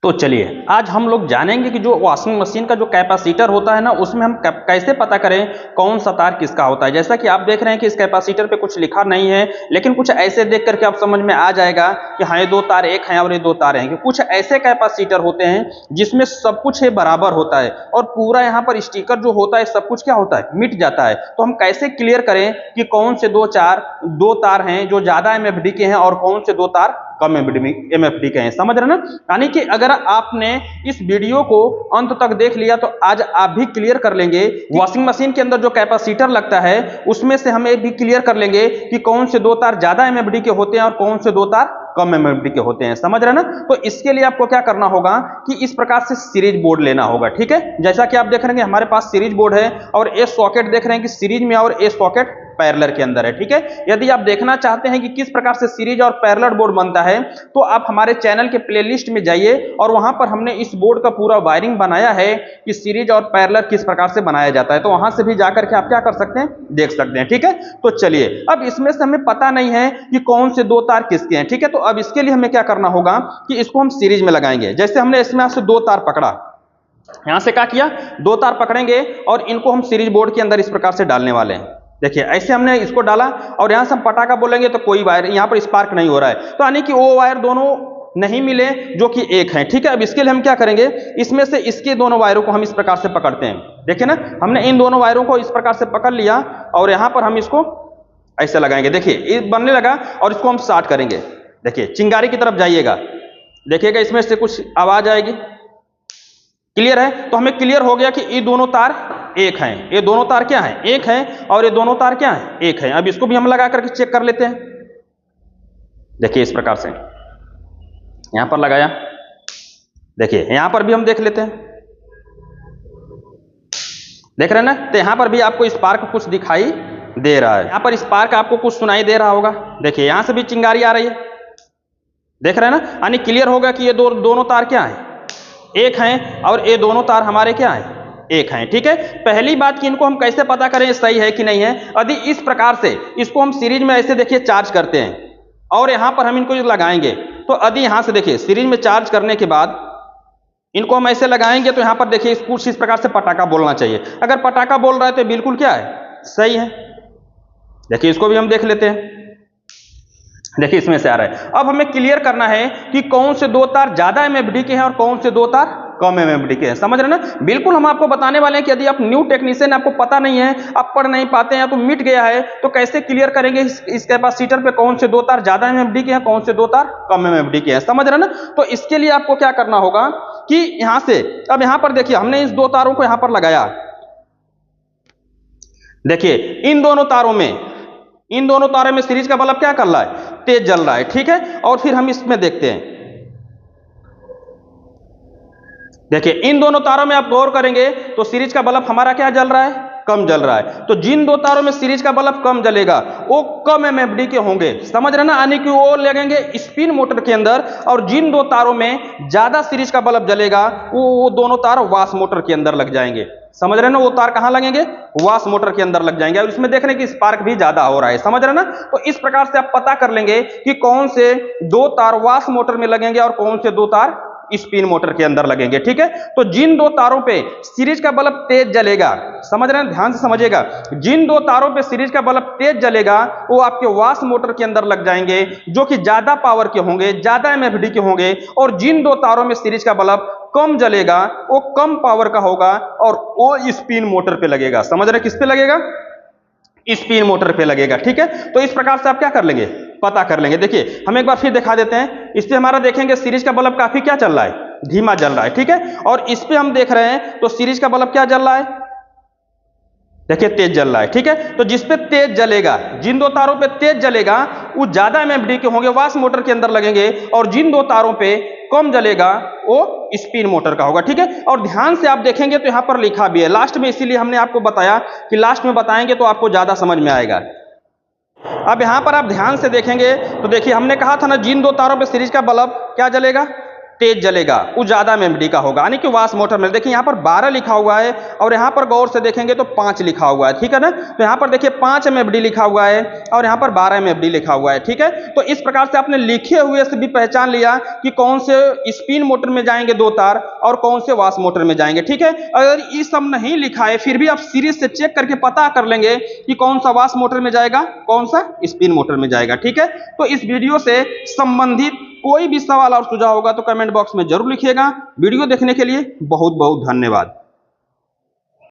तो चलिए आज हम लोग जानेंगे कि जो वॉशिंग मशीन का जो कैपेसिटर होता है ना, उसमें हम कैसे पता करें कौन सा तार किसका होता है। जैसा कि आप देख रहे हैं कि इस कैपेसिटर पे कुछ लिखा नहीं है, लेकिन कुछ ऐसे देख करके आप समझ में आ जाएगा कि हाँ ये दो तार एक हैं और ये दो तार हैं। कि कुछ ऐसे कैपेसिटर होते हैं जिसमें सब कुछ है बराबर होता है और पूरा यहाँ पर स्टिकर जो होता है सब कुछ क्या होता है, मिट जाता है। तो हम कैसे क्लियर करें कि कौन से दो तार हैं जो ज्यादा एमएफडी के हैं और कौन से दो तार कम एमएफडी के हैं। समझ रहे ना? यानी कि अगर आपने इस वीडियो को अंत तक देख लिया तो आज आप भी क्लियर कर लेंगे वॉशिंग मशीन के अंदर जो कैपेसिटर लगता है उसमें से हम भी क्लियर कर लेंगे कि कौन से दो तार ज्यादा एमएफडी के होते हैं और कौन से दो तार कम एमएफडी के होते हैं। समझ रहे ना? तो इसके लिए आपको क्या करना होगा कि इस प्रकार से सीरीज बोर्ड लेना होगा। ठीक है, जैसा कि आप देख रहे हैं हमारे पास सीरीज बोर्ड है और ए सॉकेट देख रहे हैं कि सीरीज में और ए सॉकेट पैरेलल के अंदर है। ठीक है, यदि आप देखना चाहते हैं कि किस प्रकार से सीरीज और पैरेलल बोर्ड बनता है तो आप हमारे चैनल के प्लेलिस्ट में जाइए और वहां पर हमने इस बोर्ड का पूरा वायरिंग बनाया है कि सीरीज और पैरेलल किस प्रकार से बनाया जाता है। तो वहां से भी जाकर के आप क्या कर सकते हैं, देख सकते हैं। ठीक है, तो चलिए अब इसमें से हमें पता नहीं है कि कौन से दो तार किसके हैं। ठीक है, तो अब इसके लिए हमें क्या करना होगा कि इसको हम सीरीज में लगाएंगे। जैसे हमने इसमें से दो तार पकड़ा, यहां से क्या किया, दो तार पकड़ेंगे और इनको हम सीरीज बोर्ड के अंदर इस प्रकार से डालने वाले हैं। देखिए ऐसे हमने इसको डाला और यहां से हम पटाखा बोलेंगे तो कोई वायर यहां पर स्पार्क नहीं हो रहा है, तो यानी कि वो वायर दोनों नहीं मिले जो कि एक है। ठीक है, अब इसके लिए हम क्या करेंगे, इसमें से इसके दोनों वायरों को हम इस प्रकार से पकड़ते हैं। देखिए ना, हमने इन दोनों वायरों को इस प्रकार से पकड़ लिया और यहां पर हम इसको ऐसे लगाएंगे। देखिए ये बनने लगा और इसको हम स्टार्ट करेंगे। देखिए चिंगारी की तरफ जाइएगा, देखिएगा इसमें से कुछ आवाज आएगी। क्लियर है? तो हमें क्लियर हो गया कि ये दोनों तार एक हैं, ये दोनों तार क्या हैं, एक हैं और ये दोनों तार क्या हैं, एक हैं। अब इसको भी हम लगा करके चेक कर लेते हैं। देखिए इस प्रकार से यहां पर लगाया, देखिए यहां पर भी हम देख लेते हैं। देख रहे हैं ना? तो यहां पर भी आपको स्पार्क कुछ दिखाई दे रहा है, यहां पर स्पार्क आपको कुछ सुनाई दे रहा होगा। देखिए यहां से भी चिंगारी आ रही है, देख रहे हैं ना? यानी क्लियर होगा कि ये दोनों तार क्या हैं, एक हैं और ये दोनों तार हमारे क्या हैं, एक हैं। ठीक है, पहली बात कि इनको हम कैसे पता करें सही है कि नहीं है। यदि इस प्रकार से इसको हम सीरीज में ऐसे देखिए चार्ज करते हैं और यहां पर हम इनको लगाएंगे, तो यदि यहां से देखिए सीरीज में चार्ज करने के बाद इनको हम ऐसे लगाएंगे तो यहां पर देखिए कुछ इस प्रकार से पटाखा बोलना चाहिए। अगर पटाखा बोल रहा है तो बिल्कुल क्या है, सही है। देखिए इसको भी हम देख लेते हैं, देखिए इसमें से आ रहा है। अब हमें क्लियर करना है कि कौन से दो तार ज्यादा एमएफडी के हैं और कौन से दो तार कम एमएफडी के हैं। समझ रहे ना? बिल्कुल हम आपको बताने वाले हैं कि यदि आप न्यू टेक्नीशियन, आपको पता नहीं है, आप पढ़ नहीं पाते हैं तो मिट गया है, तो कैसे क्लियर करेंगे इस कैपेसिटर पे कौन से दो तार ज्यादा एमएफडी के हैं, कौन से दो तार कम एमएफडी के हैं। समझ रहे ना? तो इसके लिए आपको क्या करना होगा कि यहां से, अब यहां पर देखिए हमने इस दो तारों को यहां पर लगाया। देखिए इन दोनों तारों में सीरीज का बल्ब क्या कर रहा है, तेज जल रहा है। ठीक है, और फिर हम इसमें देखते हैं। देखिए इन दोनों तारों में आप गौर करेंगे तो सीरीज का बल्ब हमारा क्या जल रहा है, कम जल रहा है। तो जिन दो तारों में सीरीज का बल्ब कम जलेगा वो कम एमएफडी के होंगे। समझ रहे ना? यानी कि वो लगेंगे स्पिन मोटर के अंदर, और जिन दो तारों में ज्यादा सीरीज का बल्ब जलेगा वो दोनों तार वाश मोटर के अंदर लग जाएंगे। समझ रहे ना? वो तार कहां लगेंगे, वाश मोटर के अंदर लग जाएंगे। और इसमें देख रहे हैं कि स्पार्क भी ज्यादा हो रहा है। समझ रहे ना? तो इस प्रकार से आप पता कर लेंगे कि कौन से दो तार वाश मोटर में लगेंगे और कौन से दो तार स्पिन मोटर के अंदर लगेंगे। ठीक है, तो जिन दो तारों पे सीरीज का बल्ब तेज जलेगा, समझ रहे हैं, ध्यान से समझिएगा, जिन दो तारों पे सीरीज का बल्ब तेज जलेगा वो आपके वाश मोटर के अंदर लग जाएंगे जो कि ज्यादा पावर के होंगे, ज्यादा एमएफडी के होंगे। और जिन दो तारों में सीरीज का बल्ब कम जलेगा वो कम पावर का होगा और वो स्पिन मोटर पे लगेगा। समझ रहे, किस पे लगेगा, स्पिन मोटर पे लगेगा। ठीक है, तो इस प्रकार से आप क्या कर लेंगे, पता कर लेंगे। देखिए हम एक बार फिर दिखा देते हैं। इस पे हमारा देखेंगे सीरीज का बल्ब काफी क्या चल रहा है, धीमा जल रहा है। ठीक है, और इस पे हम देख रहे हैं तो सीरीज का बल्ब क्या जल रहा है, देखिए तेज जल रहा है। ठीक है, तो जिस पे तेज जलेगा, जिन दो तारों पे तेज जलेगा वो ज्यादा एमएफडी के होंगे, वाश मोटर के अंदर लगेंगे। और जिन दो तारों पे कम जलेगा वो स्पिन मोटर का होगा। ठीक है, और ध्यान से आप देखेंगे तो यहां पर लिखा भी है लास्ट में, इसीलिए हमने आपको बताया कि लास्ट में बताएंगे तो आपको ज्यादा समझ में आएगा। अब यहां पर आप ध्यान से देखेंगे तो देखिए हमने कहा था ना, जिन दो तारों पे सीरीज का बल्ब क्या जलेगा, तेज जलेगा वो ज़्यादा में एमडी का होगा, यानी कि वाश मोटर में। देखिए यहाँ पर 12 लिखा हुआ है और यहाँ पर गौर से देखेंगे तो 5 लिखा हुआ है, ठीक है ना। तो यहाँ पर देखिए 5 एमएफडी लिखा हुआ है और यहाँ पर 12 एमएफडी लिखा हुआ है, ठीक है। तो इस प्रकार से आपने लिखे हुए से भी पहचान लिया कि कौन से स्पिन मोटर में जाएंगे 2 तार और कौन से वाश मोटर में जाएंगे, ठीक है। अगर ये सब नहीं लिखा है फिर भी आप सीरीज से चेक करके पता कर लेंगे कि कौन सा वाश मोटर में जाएगा, कौन सा स्पिन मोटर में जाएगा, ठीक है। तो इस वीडियो से संबंधित कोई भी सवाल और सुझाव होगा तो कमेंट बॉक्स में जरूर लिखिएगा। वीडियो देखने के लिए बहुत बहुत धन्यवाद।